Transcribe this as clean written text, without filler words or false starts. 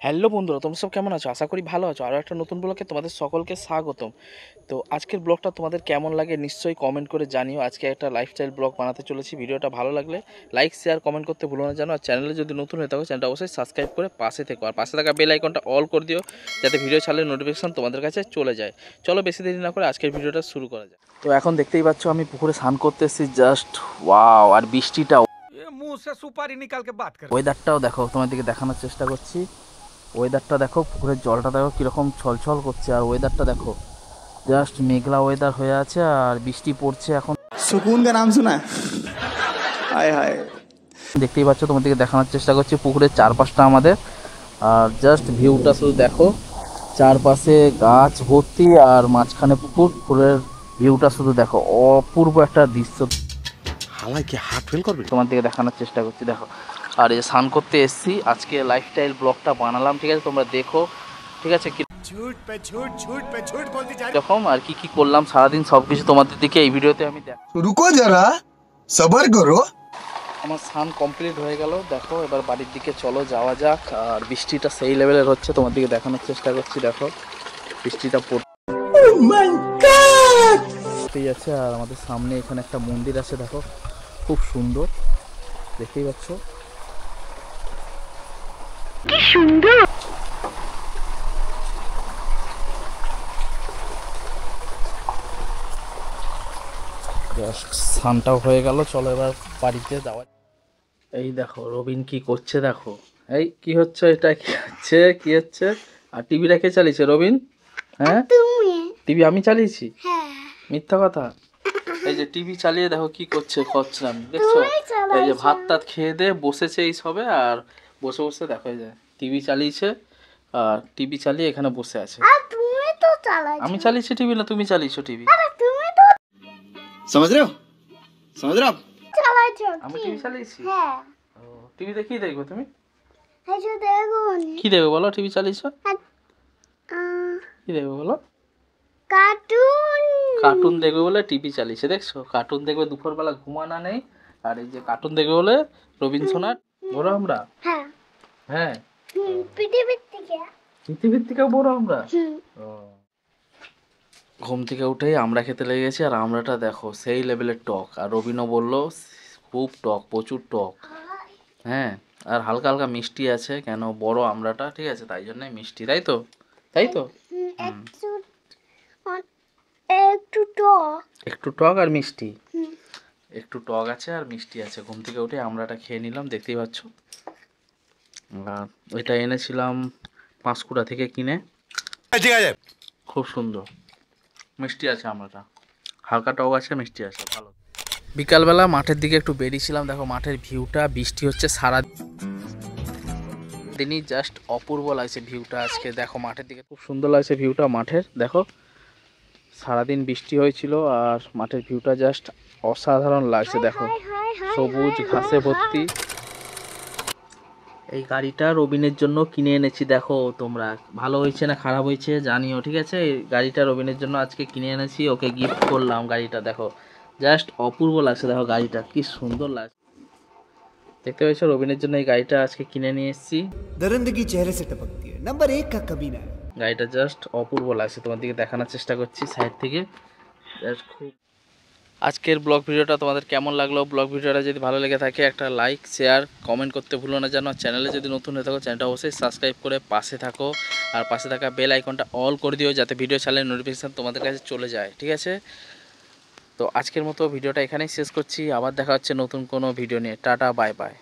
Hello বন্ধুরা, তোমরা সব কেমন আছো? আশা করি ভালো আছো। আরও একটা নতুন ব্লগে তোমাদের সকলকে স্বাগতম। তো আজকের ব্লগটা তোমাদের কেমন লাগে নিশ্চয়ই কমেন্ট করে জানিও। আজকে একটা লাইফস্টাইল ব্লগ বানাতে চলেছি। ভিডিওটা ভালো লাগলে লাইক শেয়ার কমেন্ট করতে ভুলো না জানো। আর চ্যানেলে যদি নতুন হয়ে থাকো চ্যানেলটা অবশ্যই সাবস্ক্রাইব করে পাশে থেকো, আর পাশে থাকা বেল আইকনটা অল করে দিও যাতে ভিডিও ছাড়লে নোটিফিকেশন তোমাদের কাছে চলে যায়। চলো বেশি দেরি না করে আজকের ভিডিওটা শুরু করা যায়। তো এখন দেখতেই পাচ্ছ আমি পুকুরে স্নান করতে এসেছি। Just wow! আর বৃষ্টিটা, मुंह से सुपारी निकाल के बात कर। ওয়েদারটাও দেখো, তোমাদেরকে দেখানোর চেষ্টা করছি। ওয়েদারটা দেখো, পুকুরের জলটা দেখো কীরকম ছলছল করছে, আর ওয়েদারটা দেখো জাস্ট মেঘলা ওয়েদার হয়ে আছে আর বৃষ্টি পড়ছে। এখন सुकून का नाम सुना है? हाय हाय। দেখতেই পাচ্ছ, তোমাদেরকে দেখানোর চেষ্টা করছি পুকুরের চারপাশটা আমাদের। আর জাস্ট ভিউটা শুধু দেখো, চারপাশে গাছ ভর্তি আর মাঝখানে পুকুর। পুকুরের ভিউটা শুধু দেখো, অপূর্ব একটা দৃশ্য। हालांकि हार्ट फेल कर তোমাদেরকে দেখানোর চেষ্টা করছি দেখো। আর এই স্নান করতে এসেছি, আজকে লাইফস্টাইল ব্লগটা বানালাম, ঠিক আছে? তোমরা দেখো, ঠিক আছে? झूठ पे झूठ झूठ पे झूठ बोलती जा रही। এরকম আর কি কি করলাম সারাদিন সব কিছু তোমাদের দিকে এই ভিডিওতে আমি रुको जरा, सबर करो। আমার স্নান কমপ্লিট হয়ে গেল। দেখো এবার বাড়ির দিকে চলো যাওয়া যাক। আর বৃষ্টিটা সেই লেভেলের হচ্ছে, তোমার দিকে দেখানোর চেষ্টা করছি। দেখো বৃষ্টিটা পড়তেই আছে। আর আমাদের সামনে এখানে একটা মন্দির আছে, দেখো খুব সুন্দর, দেখতেই পাচ্ছ কি সুন্দর। স্নানটাও হয়ে গেল, চলো এবার বাড়িতে যাওয়া। এই দেখো রবিন কি করছে, দেখো এই কি হচ্ছে, এটা কি হচ্ছে, কি হচ্ছে? আর টিভিটা কে চালিয়েছে রবিন? হ্যাঁ টিভি আমি চালিয়েছি? মিথ্যা কথা। এই যে টিভি চালিয়ে দেখো কি করছে, খচ্চরাম দেখছো? এই যে ভাত টাত খেয়ে দিয়ে বসেছে এই সবে, আর বসে বসে দেখো এই যে টিভি চালিয়েছে। আর টিভি চালিয়ে এখানে বসে আছে। আমি চালিয়েছি টিভি না তুমি চালিয়েছো টিভি? समझ रहे हो? समझ रहे हो आप? আমি টিভি চালিয়েছি। ও টিভিতে কি দেখবে তুমি? কি দেখবে বলো? টিভি চালিয়েছো কি দেখবে বলো? কার্টুন দেখবে বলে টিভি চালিয়েছে, দেখছো? কার্টুন দেখবে, দুপুরবেলা ঘুমানো নেই। আর এই যে কার্টুন দেখবে বলে রবীন্দ্র সোনার বড় আমরা। হ্যাঁ পৃথিবীর থেকেও বড় আমরা। ও ঘুম থেকে উঠেই আমরা খেতে লেগে গেছি। আর আমরাটা দেখো সেই লেভেলের টক। আর রবিনও বললো খুব টক, প্রচুর টক। হ্যাঁ আর হালকা হালকা মিষ্টি আছে, কেন বড় আমরাটা, ঠিক আছে? তাই জন্যই মিষ্টি, তাই তো? তাই তো একটু টক আর মিষ্টি, একটু টক আছে আর মিষ্টি আছে। ঘুম থেকে উঠে আমরাটা খেয়ে নিলাম, দেখতেই পাচ্ছ। আর এটা এনেছিলাম পাঁশকুড়া থেকে কিনে, ठीक है খুব সুন্দর মিষ্টি আছে আমরাটা, হালকা টক আছে, মিষ্টি আছে, ভালো। বিকালবেলা মাঠের দিকে একটু বেরিয়েছিলাম। দেখো মাঠের ভিউটা, বৃষ্টি হচ্ছে সারা দিনই, জাস্ট অপূর্ব লাগছে ভিউটা আজকে। দেখো মাঠের দিকে খুব সুন্দর লাগছে ভিউটা মাঠের, দেখো সারাদিন বৃষ্টি হয়েছিল আর মাঠের ভিউটা জাস্ট অসাধারণ লাগছে। দেখো সবুজ ঘাসে ভর্তি। এই গাড়িটা রবিনের জন্য কিনে এনেছি, দেখো তোমরা ভালো হয়েছে না খারাপ হয়েছে জানিও, ঠিক আছে? এই গাড়িটা রবিনের জন্য আজকে কিনে এনেছি, ওকে গিফট করলাম গাড়িটা। দেখো জাস্ট অপূর্ব লাগছে, দেখো গাড়িটা কি সুন্দর লাগছে, দেখতে পেয়েছো? রবিনের জন্য এই গাড়িটা আজকে কিনে নিয়ে এসেছি। दरिंदगी चेहरे से टपकती है, नंबर 1 का कभी ना। গাড়িটা জাস্ট অপূর্ব লাগছে, তোমার দিকে দেখানোর চেষ্টা করছি সাইড থেকে। জাস্ট খুব। আজকের ব্লগ ভিডিওটা তোমাদের কেমন লাগলো? ব্লগ ভিডিওটা যদি ভালো লেগে থাকে একটা লাইক শেয়ার কমেন্ট করতে ভুলো না যেন। চ্যানেলে যদি নতুন হয়ে থাকো চ্যানেলটা অবশ্যই সাবস্ক্রাইব করে পাশে থাকো, আর পাশে থাকা বেল আইকনটা অল করে দিও যাতে ভিডিও ছাড়লে নোটিফিকেশান তোমাদের কাছে চলে যায়, ঠিক আছে? তো আজকের মতো ভিডিওটা এখানেই শেষ করছি, আবার দেখা হচ্ছে নতুন কোনো ভিডিও নিয়ে। Tata bye bye.